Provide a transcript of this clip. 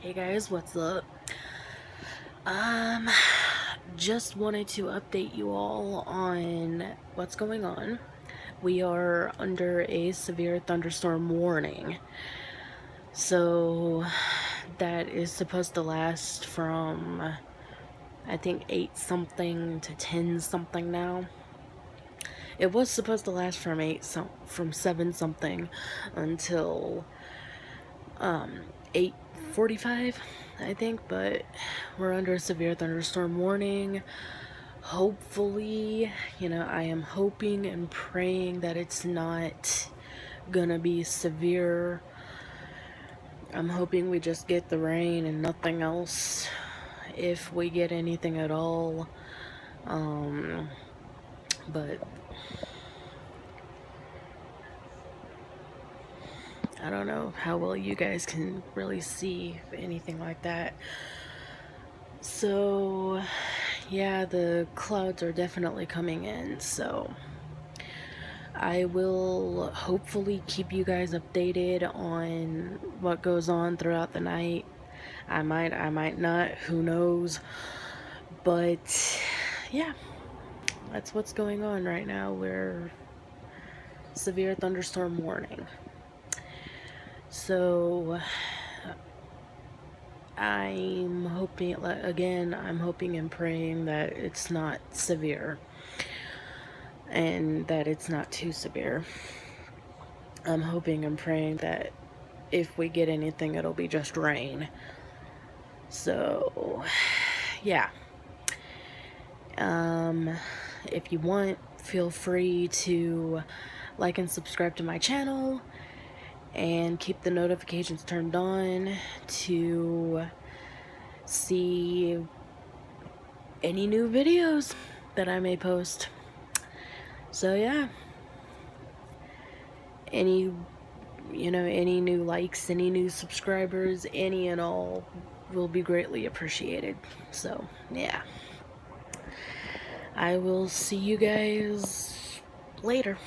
Hey guys, what's up? Um, just wanted to update you all on what's going on. We are under a severe thunderstorm warning. So that is supposed to last from I think 8 something to 10 something now. It was supposed to last from 7 something until 8:45, I think, but we're under a severe thunderstorm warning. Hopefully, I am hoping and praying that it's not gonna be severe. I'm hoping we just get the rain and nothing else, if we get anything at all. But I don't know how well you guys can really see anything like that. So, yeah, the clouds are definitely coming in, so I will hopefully keep you guys updated on what goes on throughout the night. I might not, who knows. But, yeah, that's what's going on right now. We're severe thunderstorm warning. So I'm hoping, again, I'm hoping and praying that it's not severe and that it's not too severe. I'm hoping and praying that if we get anything, it'll be just rain. So, yeah. If you want, feel free to like and subscribe to my channel and keep the notifications turned on to see any new videos that I may post. So yeah, any new likes, any new subscribers, any and all will be greatly appreciated. So yeah, I will see you guys later.